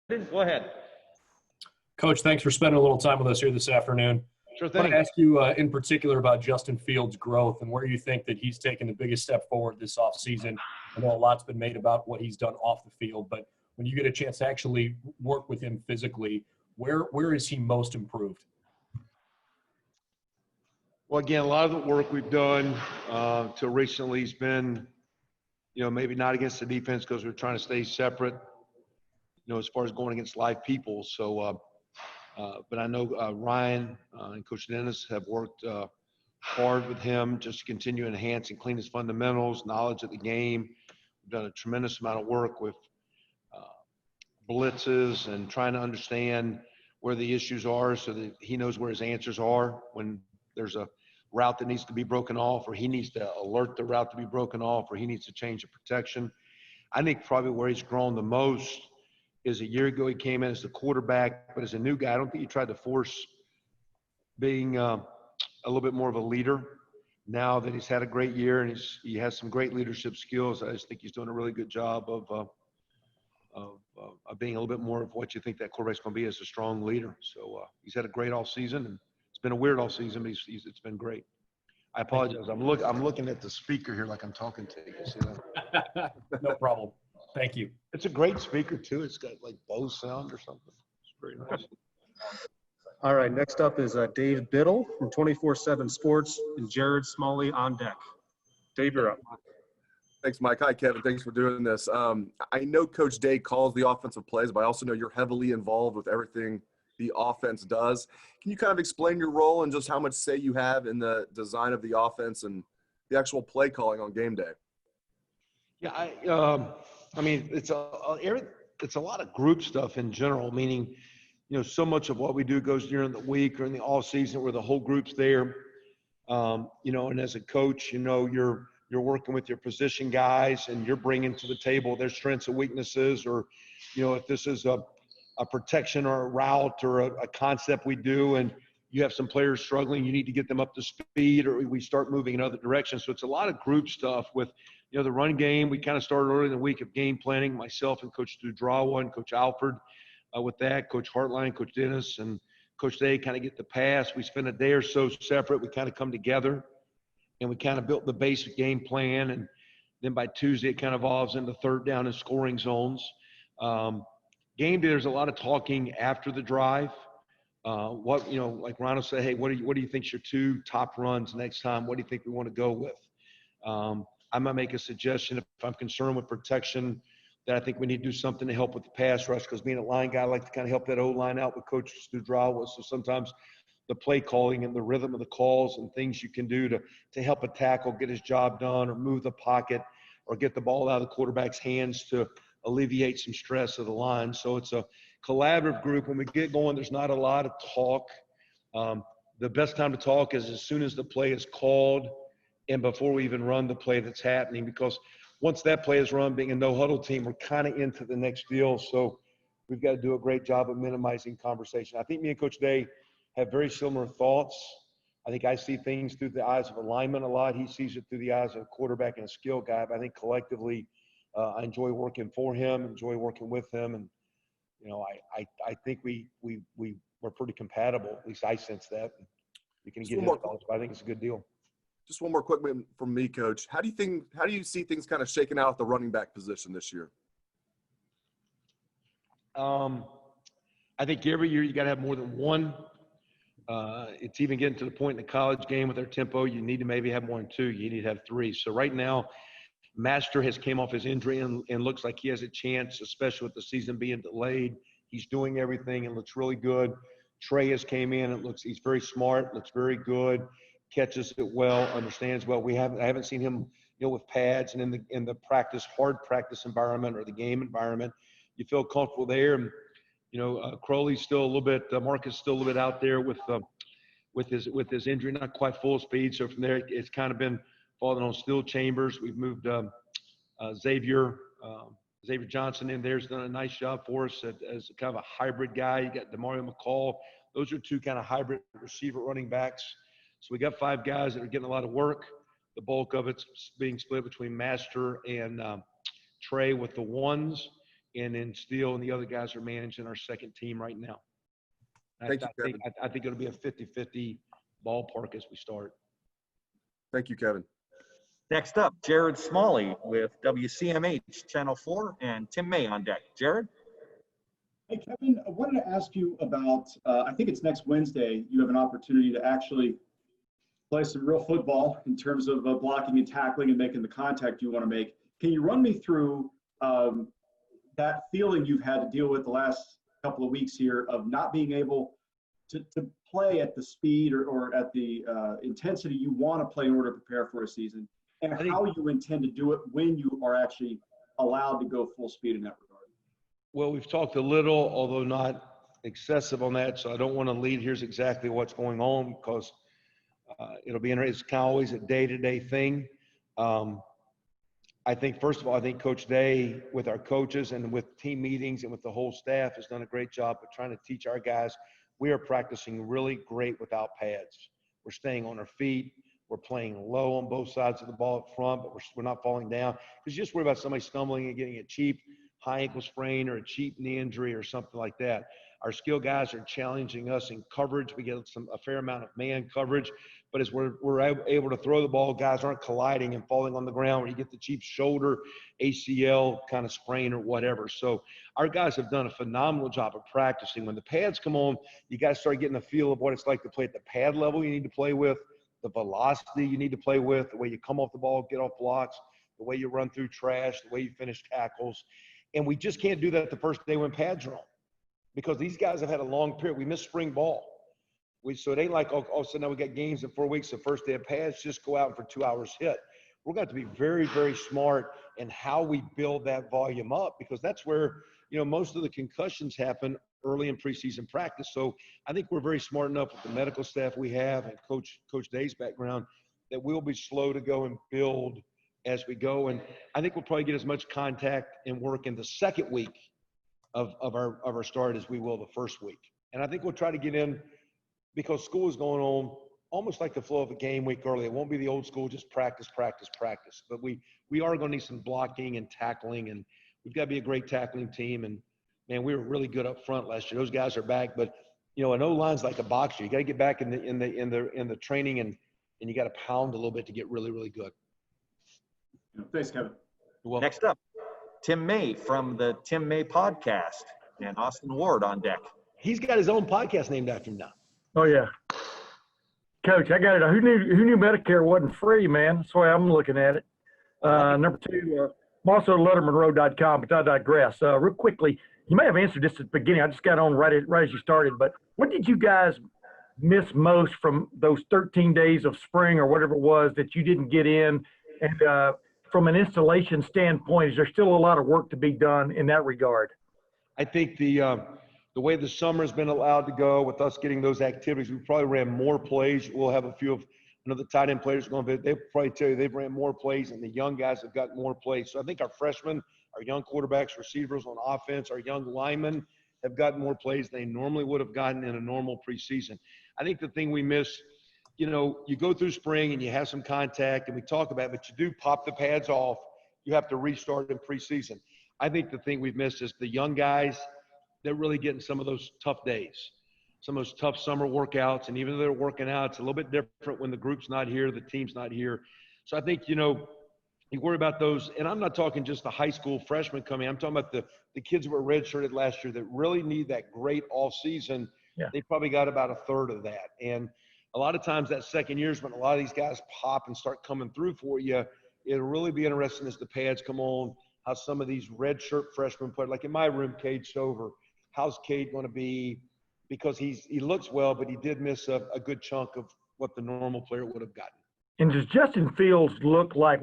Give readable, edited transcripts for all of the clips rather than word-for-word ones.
Go ahead. Coach, thanks for spending a little time with us here this afternoon. Sure I thing. want to ask you in particular about Justin Fields' growth and where you think that he's taken the biggest step forward this offseason. I know a lot's been made about what he's done off the field, but when you get a chance to actually work with him physically, where is he most improved? Well, again, a lot of the work we've done till recently has been, maybe not against the defense because we're trying to stay separate, as far as going against live people. So, but I know Ryan and Coach Dennis have worked hard with him just to continue to enhance and clean his fundamentals, knowledge of the game. We've done a tremendous amount of work with blitzes and trying to understand where the issues are so that he knows where his answers are when there's a route that needs to be broken off, or he needs to alert the route to be broken off, or he needs to change the protection. I think probably where he's grown the most is a year ago he came in as the quarterback, but as a new guy, I don't think he tried to force being a little bit more of a leader. Now that he's had a great year and he has some great leadership skills, I just think he's doing a really good job of being a little bit more of what you think that quarterback's going to be as a strong leader. So he's had a great all season, and it's been a weird all season, but it's been great. I apologize. I'm looking at the speaker here like I'm talking to you. See that? No problem. Thank you. It's a great speaker too. It's got like Bose sound or something. It's very nice. All right, next up is Dave Biddle from 24/7 Sports and Jared Smalley on deck. Dave, you're up. Thanks, Mike. Hi, Kevin. Thanks for doing this. I know Coach Day calls the offensive plays, but I also know you're heavily involved with everything the offense does. Can you kind of explain your role and just how much say you have in the design of the offense and the actual play calling on game day? Yeah, I mean, it's a lot of group stuff in general, meaning, so much of what we do goes during the week or in the off season where the whole group's there. And as a coach, you're working with your position guys and you're bringing to the table their strengths and weaknesses, or, if this is a protection or a route or a concept we do and you have some players struggling, you need to get them up to speed, or we start moving in other directions. So it's a lot of group stuff with, the run game. We kind of started early in the week of game planning, myself and Coach Dudrawa and Coach Alford with that, Coach Hartline, Coach Dennis, and Coach Day kind of get the pass. We spend a day or so separate. We kind of come together and we kind of built the basic game plan. And then by Tuesday, it kind of evolves into third down and scoring zones. Game day, there's a lot of talking after the drive. Like Ron will say, hey, what do you think's your two top runs next time? What do you think we want to go with? I might make a suggestion if I'm concerned with protection that I think we need to do something to help with the pass rush, because being a line guy, I like to kind of help that O-line out with Coach Studrawa. So sometimes the play calling and the rhythm of the calls and things you can do to help a tackle get his job done, or move the pocket, or get the ball out of the quarterback's hands to alleviate some stress of the line. So it's a collaborative group. When we get going, there's not a lot of talk. The best time to talk is as soon as the play is called and before we even run the play that's happening, because once that play is run, being a no-huddle team, we're kind of into the next deal. So we've got to do a great job of minimizing conversation. I think me and Coach Day have very similar thoughts. I think I see things through the eyes of a lineman a lot. He sees it through the eyes of a quarterback and a skill guy. But I think collectively, I enjoy working for him, enjoy working with him. And, I think we're pretty compatible. At least I sense that. We can get into thoughts, but I think it's a good deal. Just one more quick one from me, Coach. How do you see things kind of shaking out at the running back position this year? I think every year you got to have more than one. It's even getting to the point in the college game with their tempo, you need to maybe have more than two. You need to have three. So right now, Master has came off his injury and looks like he has a chance, especially with the season being delayed. He's doing everything and looks really good. Trey has came in and he's very smart, looks very good, catches it well, understands well. I haven't seen him, with pads and in the hard practice environment or the game environment. You feel comfortable there. And, Crowley's still a little bit, Marcus still a little bit out there with his injury, not quite full speed. So from there, it's kind of been falling on steel chambers. We've moved Xavier Johnson in there. Has done a nice job for us as kind of a hybrid guy. You got DeMario McCall. Those are two kind of hybrid receiver running backs. So we got five guys that are getting a lot of work. The bulk of it's being split between Master and Trey with the ones. and then Steele and the other guys are managing our second team right now. Thank you, Kevin. I think it'll be a 50-50 ballpark as we start. Thank you, Kevin. Next up, Jared Smalley with WCMH Channel 4 and Tim May on deck. Jared? Hey, Kevin, I wanted to ask you about, I think it's next Wednesday, you have an opportunity to actually play some real football in terms of blocking and tackling and making the contact you want to make. Can you run me through that feeling you've had to deal with the last couple of weeks here of not being able to play at the speed or at the intensity you want to play in order to prepare for a season, and how you intend to do it when you are actually allowed to go full speed in that regard? Well, we've talked a little, although not excessive on that, so I don't want to lead. Here's exactly what's going on because it'll be interesting. It's kind of always a day-to-day thing. I think, first of all, I think Coach Day, with our coaches and with team meetings and with the whole staff, has done a great job of trying to teach our guys. We are practicing really great without pads. We're staying on our feet. We're playing low on both sides of the ball up front, but we're not falling down. Because you just worry about somebody stumbling and getting a cheap high ankle sprain or a cheap knee injury or something like that. Our skill guys are challenging us in coverage. We get a fair amount of man coverage, but as we're able to throw the ball, guys aren't colliding and falling on the ground where you get the cheap shoulder, ACL kind of sprain or whatever. So our guys have done a phenomenal job of practicing. When the pads come on, you guys start getting a feel of what it's like to play at the pad level you need to play with, the velocity you need to play with, the way you come off the ball, get off blocks, the way you run through trash, the way you finish tackles. And we just can't do that the first day when pads are on because these guys have had a long period. We missed spring ball. So it ain't like, oh, so now we got games in 4 weeks, the first day of pads, just go out and for 2 hours hit. We're going to have to be very, very smart in how we build that volume up because that's where, most of the concussions happen early in preseason practice. So I think we're very smart enough with the medical staff we have and Coach Day's background that we'll be slow to go and build as we go. And I think we'll probably get as much contact and work in the second week of our start as we will the first week. And I think we'll try to get in because school is going on almost like the flow of a game week early. It won't be the old school, just practice. But we are going to need some blocking and tackling, and we've got to be a great tackling team. And, man, we were really good up front last year. Those guys are back. But, an O-line's like a boxer. You got to get back in the training, and you got to pound a little bit to get really, really good. Thanks, Kevin. Next up, Tim May from the Tim May podcast and Austin Ward on deck. He's got his own podcast named after him now. Oh, yeah. Coach, I got it. Who knew Medicare wasn't free, man? That's the way I'm looking at it. Number two, I'm also at LettermanRow.com, but I digress. Real quickly, you may have answered this at the beginning. I just got on right as you started, but what did you guys miss most from those 13 days of spring or whatever it was that you didn't get in? And from an installation standpoint, is there still a lot of work to be done in that regard? I think the way the summer has been allowed to go with us getting those activities, we probably ran more plays. We'll have a few of the tight end players going to they'll probably tell you they've ran more plays and the young guys have gotten more plays. So I think our freshmen, our young quarterbacks, receivers on offense, our young linemen have gotten more plays than they normally would have gotten in a normal preseason. I think the thing we miss, you go through spring and you have some contact and we talk about it, but you do pop the pads off. You have to restart in preseason. I think the thing we've missed is the young guys, they're really getting some of those tough days, some of those tough summer workouts. And even though they're working out, it's a little bit different when the group's not here, the team's not here. So I think, you worry about those. And I'm not talking just the high school freshmen coming. I'm talking about the kids that were redshirted last year that really need that great all season. Yeah. They probably got about a third of that. And a lot of times that second year is when a lot of these guys pop and start coming through for you. It'll really be interesting as the pads come on, how some of these redshirt freshmen play. Like in my room, Cade Stover. How's Cade going to be? Because he looks well, but he did miss a good chunk of what the normal player would have gotten. And does Justin Fields look like,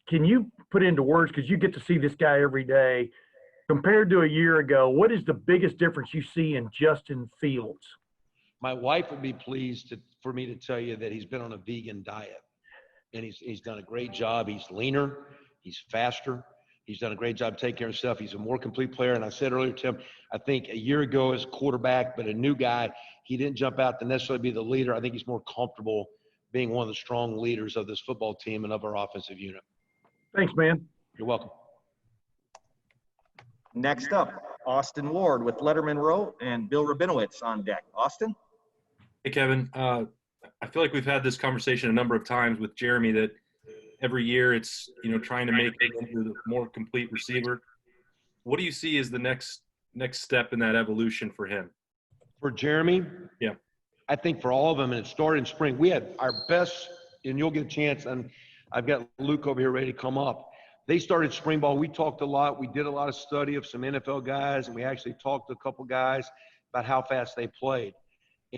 can you put into words, because you get to see this guy every day, compared to a year ago, what is the biggest difference you see in Justin Fields? My wife would be pleased for me to tell you that he's been on a vegan diet, and he's done a great job. He's leaner, he's faster. He's done a great job taking care of himself. He's a more complete player. And I said earlier to him, I think a year ago as quarterback, but a new guy, he didn't jump out to necessarily be the leader. I think he's more comfortable being one of the strong leaders of this football team and of our offensive unit. Thanks, man. You're welcome. Next up, Austin Ward with Letterman Row and Bill Rabinowitz on deck. Austin? Hey, Kevin. I feel like we've had this conversation a number of times with Jeremy that every year it's, trying to make him into the more complete receiver. What do you see as the next step in that evolution for him? For Jeremy? Yeah. I think for all of them, and it started in spring, we had our best, and you'll get a chance, and I've got Luke over here ready to come up. They started spring ball. We talked a lot. We did a lot of study of some NFL guys, and we actually talked to a couple guys about how fast they played.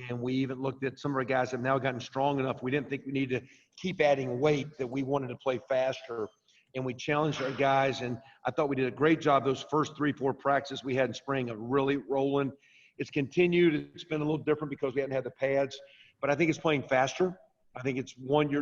And we even looked at some of our guys that have now gotten strong enough. We didn't think we needed to keep adding weight, that we wanted to play faster. And we challenged our guys, and I thought we did a great job those first 3-4 practices we had in spring of really rolling. It's continued. It's been a little different because we hadn't had the pads, but I think it's playing faster. I think it's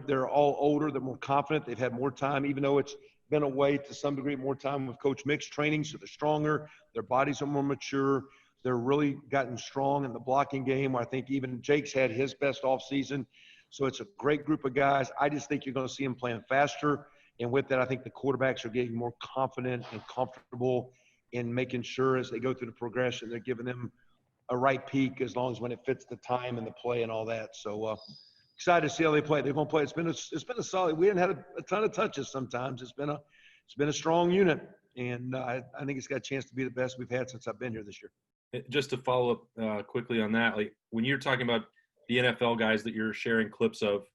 they're all older. They're more confident. They've had more time, even though it's been away to some degree, more time with Coach Mick's training. So they're stronger. Their bodies are more mature. They're really gotten strong in the blocking game. I think even Jake's had his best off season. So it's a great group of guys. I just think you're going to see them playing faster. And with that, I think the quarterbacks are getting more confident and comfortable in making sure as they go through the progression, they're giving them a right peak as long as when it fits the time and the play and all that. So excited to see how they play. They're going to play. It's been a solid. We haven't had a ton of touches sometimes. It's been a strong unit, and I think it's got a chance to be the best we've had since I've been here this year. Just to follow up quickly on that, like when you're talking about the NFL guys that you're sharing clips of,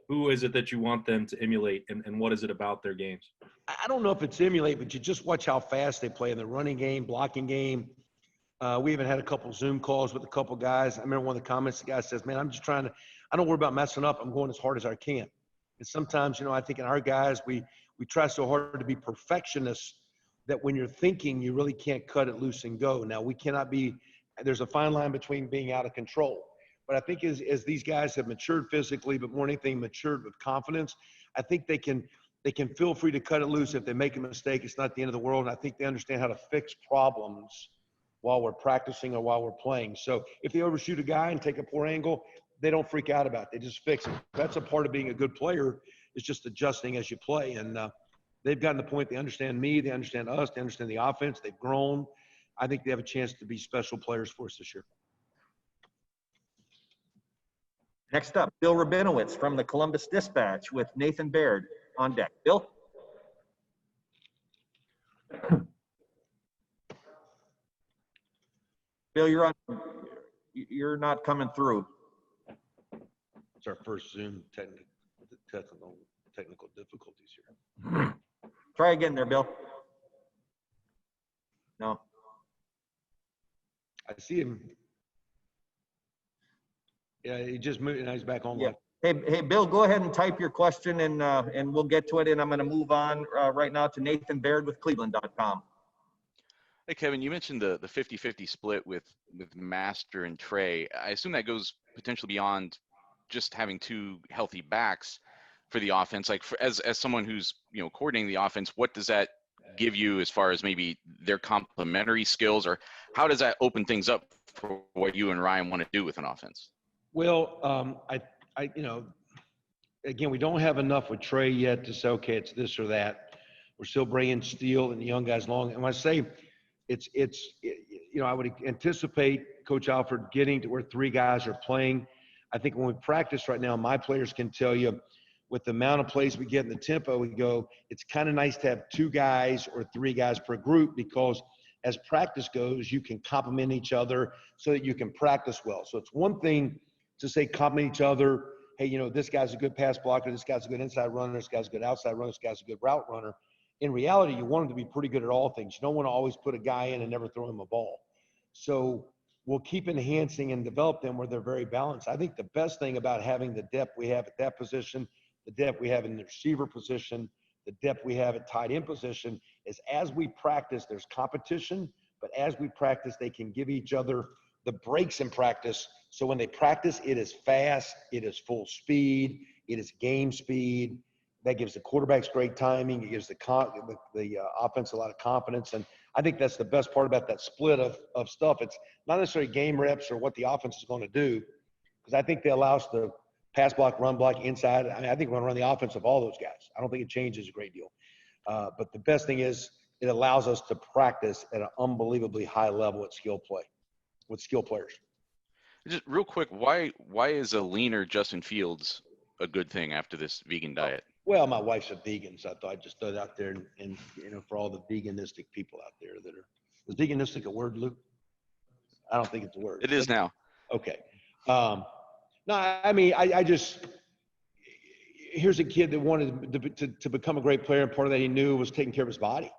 who is it that you want them to emulate, and what is it about their games? I don't know if it's emulate, but you just watch how fast they play in the running game, blocking game. We even had a couple Zoom calls with a couple guys. I remember one of the comments, the guy says, man, I don't worry about messing up. I'm going as hard as I can. And sometimes, I think in our guys, we try so hard to be perfectionists that when you're thinking, you really can't cut it loose and go. Now, we cannot be – there's a fine line between being out of control. But I think as these guys have matured physically, but more than anything matured with confidence, I think they can feel free to cut it loose. If they make a mistake, it's not the end of the world. And I think they understand how to fix problems while we're practicing or while we're playing. So if they overshoot a guy and take a poor angle, they don't freak out about it. They just fix it. That's a part of being a good player, is just adjusting as you play. And they've gotten to the point they understand me, they understand us, they understand the offense. They've grown. I think they have a chance to be special players for us this year. Next up, Bill Rabinowitz from the Columbus Dispatch with Nathan Baird on deck. Bill? Bill, you're not coming through. It's our first Zoom technical difficulties here. Try again there, Bill. No. I see him. Yeah, he just moved and now he's back online. Yeah. Hey, Bill, go ahead and type your question and we'll get to it. And I'm going to move on right now to Nathan Baird with Cleveland.com. Hey, Kevin, you mentioned the 50-50 split with Master and Trey. I assume that goes potentially beyond just having two healthy backs for the offense. Like as someone who's, coordinating the offense, what does that give you as far as maybe their complementary skills, or how does that open things up for what you and Ryan want to do with an offense? Well, again, we don't have enough with Trey yet to say, okay, it's this or that. We're still bringing Steele and the young guys along. And when I say I would anticipate Coach Alford getting to where three guys are playing. I think when we practice right now, my players can tell you with the amount of plays we get in the tempo, we go, it's kind of nice to have two guys or three guys per group, because as practice goes, you can complement each other so that you can practice well. So it's one thing to say complement each other. Hey, this guy's a good pass blocker. This guy's a good inside runner. This guy's a good outside runner. This guy's a good route runner. In reality, you want them to be pretty good at all things. You don't want to always put a guy in and never throw him a ball. So we'll keep enhancing and develop them where they're very balanced. I think the best thing about having the depth we have at that position, the depth we have in the receiver position, the depth we have at tight end position, is as we practice, there's competition, but as we practice, they can give each other the breaks in practice. So when they practice, it is fast, it is full speed, it is game speed. That gives the quarterbacks great timing. It gives the offense a lot of confidence. And I think that's the best part about that split of stuff. It's not necessarily game reps or what the offense is going to do, because I think they allow us to pass block, run block, inside. I think we're going to run the offense of all those guys. I don't think it changes a great deal. But the best thing is it allows us to practice at an unbelievably high level at skill play with skill players. Just real quick, why is a leaner Justin Fields a good thing after this vegan diet? Well, my wife's a vegan, so I thought I'd just throw it out there and for all the veganistic people out there that are, is veganistic a word, Luke? I don't think it's a word. It is now. Okay. No, I mean, I just, here's a kid that wanted to become a great player, and part of that he knew was taking care of his body.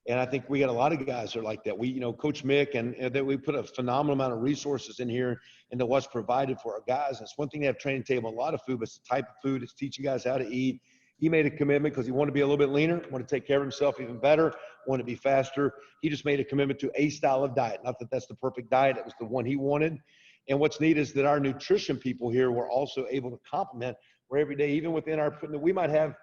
And I think we got a lot of guys that are like that. We, Coach Mick, and that we put a phenomenal amount of resources in here into what's provided for our guys. And it's one thing to have training table, a lot of food, but it's the type of food. It's teaching guys how to eat. He made a commitment because he wanted to be a little bit leaner, wanted to take care of himself even better, wanted to be faster. He just made a commitment to a style of diet. Not that that's the perfect diet. It was the one he wanted. And what's neat is that our nutrition people here were also able to complement where every day, even within our, we might have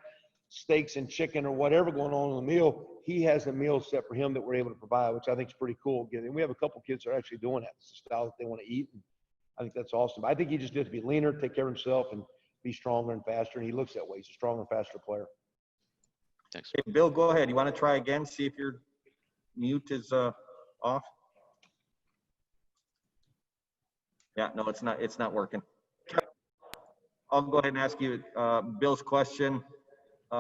steaks and chicken or whatever going on in the meal, he has a meal set for him that we're able to provide, which I think is pretty cool. And we have a couple kids that are actually doing that. It's the style that they want to eat. And I think that's awesome. I think he just needs to be leaner, take care of himself, and be stronger and faster. And he looks that way. He's a stronger and faster player. Thanks. Hey, Bill, go ahead. You want to try again? See if your mute is off. Yeah, no, it's not working. I'll go ahead and ask you Bill's question.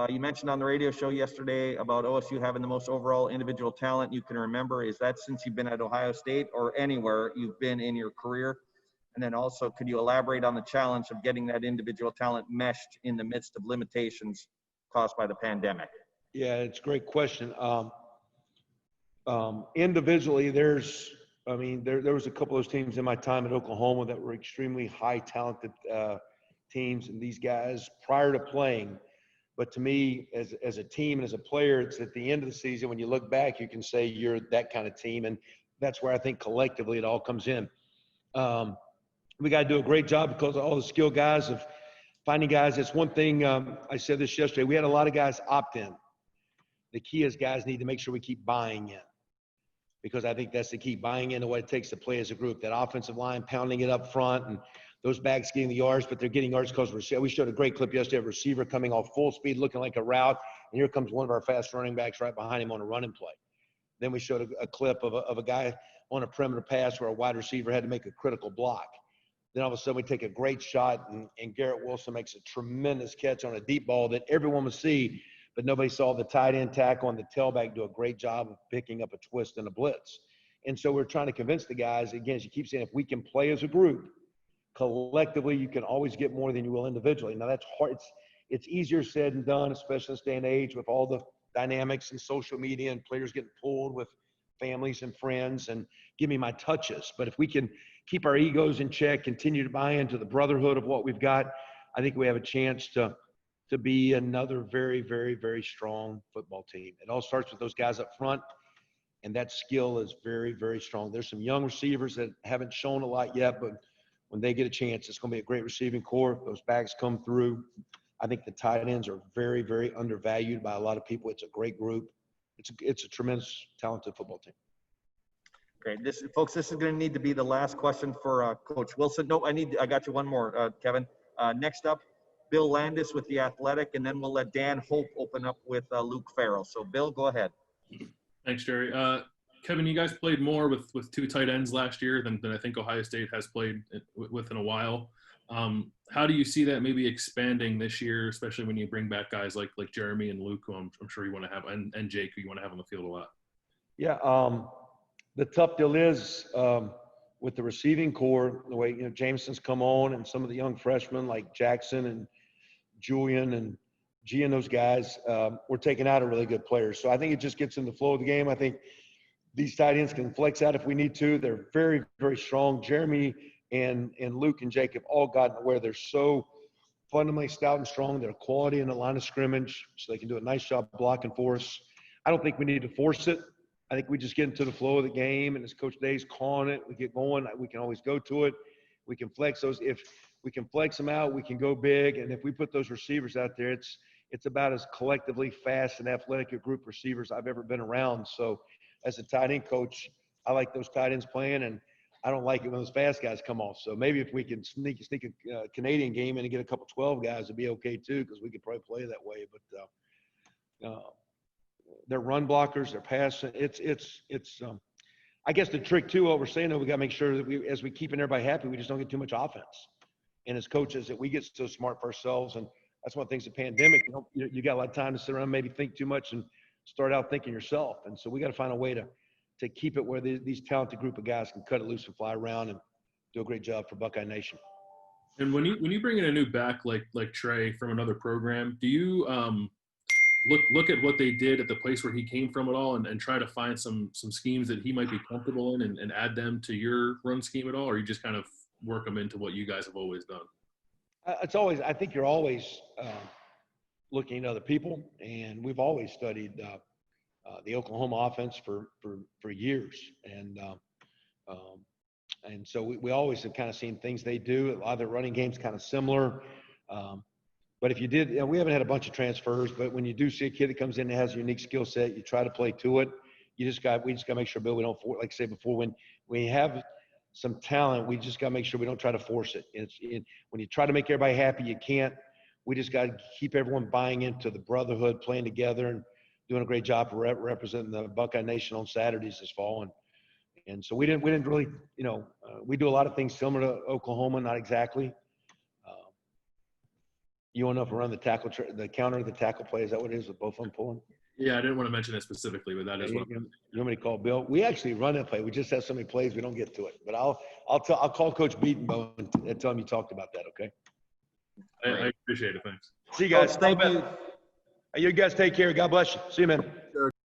You mentioned on the radio show yesterday about OSU having the most overall individual talent you can remember. Is that since you've been at Ohio State or anywhere you've been in your career? And then also, could you elaborate on the challenge of getting that individual talent meshed in the midst of limitations caused by the pandemic? Yeah, it's a great question. Individually, there was a couple of those teams in my time at Oklahoma that were extremely high talented teams, and these guys prior to playing. But to me, as a team and as a player, it's at the end of the season when you look back, you can say you're that kind of team, and that's where I think collectively it all comes in. We got to do a great job because of all the skilled guys of finding guys. It's one thing, I said this yesterday, we had a lot of guys opt in. The key is guys need to make sure we keep buying in, because I think that's the key, buying into what it takes to play as a group. That offensive line pounding it up front, and those backs getting the yards, but they're getting yards because we showed a great clip yesterday of a receiver coming off full speed looking like a route, and here comes one of our fast running backs right behind him on a running play. Then we showed a clip of a guy on a perimeter pass where a wide receiver had to make a critical block. Then all of a sudden we take a great shot, and Garrett Wilson makes a tremendous catch on a deep ball that everyone would see, but nobody saw the tight end tackle on the tailback do a great job of picking up a twist and a blitz. And so we're trying to convince the guys, again, as you keep saying, if we can play as a group, collectively, you can always get more than you will individually. Now that's hard. It's easier said than done, especially in this day and age with all the dynamics and social media and players getting pulled with families and friends and give me my touches. But if we can keep our egos in check, continue to buy into the brotherhood of what we've got, I think we have a chance to be another very, very, very strong football team. It all starts with those guys up front, and that skill is very, very strong. There's some young receivers that haven't shown a lot yet, but when they get a chance, it's going to be a great receiving core. Those backs come through. I think the tight ends are very, very undervalued by a lot of people. It's a great group. It's a tremendous, talented football team. Great. Folks, this is going to need to be the last question for Coach Wilson. No, I got you one more, Kevin. Next up, Bill Landis with The Athletic, and then we'll let Dan Hope open up with Luke Farrell. So, Bill, go ahead. Thanks, Jerry. Kevin, you guys played more with two tight ends last year than I think Ohio State has played with in a while. How do you see that maybe expanding this year, especially when you bring back guys like Jeremy and Luke, who I'm sure you want to have, and Jake, who you want to have on the field a lot? Yeah, the tough deal is with the receiving core, the way Jameson's come on, and some of the young freshmen like Jackson and Julian and G and those guys, we're taking out a really good player. So I think it just gets in the flow of the game. I think these tight ends can flex out if we need to. They're very, very strong. Jeremy and Luke and Jake have all gotten to where they're so fundamentally stout and strong. They're quality in the line of scrimmage, so they can do a nice job blocking for us. I don't think we need to force it. I think we just get into the flow of the game, and as Coach Day's calling it, we get going. We can always go to it. We can flex those. If we can flex them out, we can go big. And if we put those receivers out there, it's about as collectively fast and athletic a group of receivers I've ever been around. So as a tight end coach, I like those tight ends playing, and I don't like it when those fast guys come off. So maybe if we can sneak a Canadian game in and get a couple 12 guys, it'd be okay too, because we could probably play that way. But their run blockers, their pass. I guess the trick too, what we're saying, though, we got to make sure that as we keeping everybody happy, we just don't get too much offense. And as coaches, that we get so smart for ourselves, and that's one of the things. The pandemic, you got a lot of time to sit around, maybe think too much, and start out thinking yourself. And so we got to find a way to keep it where these talented group of guys can cut it loose and fly around and do a great job for Buckeye Nation. And when you bring in a new back like Trey from another program, do you look at what they did at the place where he came from at all, and try to find some schemes that he might be comfortable in and add them to your run scheme at all, or you just kind of work them into what you guys have always done? I think you're always looking at other people, and we've always studied the Oklahoma offense for years, and so we always have kind of seen things they do. A lot of their running game's kind of similar. But if you did, we haven't had a bunch of transfers, but when you do see a kid that comes in that has a unique skill set, you try to play to it. We just got to make sure, Bill, we don't, like I said before, when we have some talent, we just got to make sure we don't try to force it. When you try to make everybody happy, you can't. We just got to keep everyone buying into the brotherhood, playing together, and doing a great job for representing the Buckeye Nation on Saturdays this fall. And so we didn't really, we do a lot of things similar to Oklahoma, not exactly. You want to know if we run the counter, the tackle play? Is that what it is with both of them pulling? Yeah, I didn't want to mention it specifically, but that is what. You want me to call Bill? We actually run that play. We just have so many plays we don't get to it. But I'll call Coach Beatonbow and tell him you talked about that. Okay. I appreciate it. Thanks. See you guys. Coach, thank you. You guys take care. God bless you. See you, man.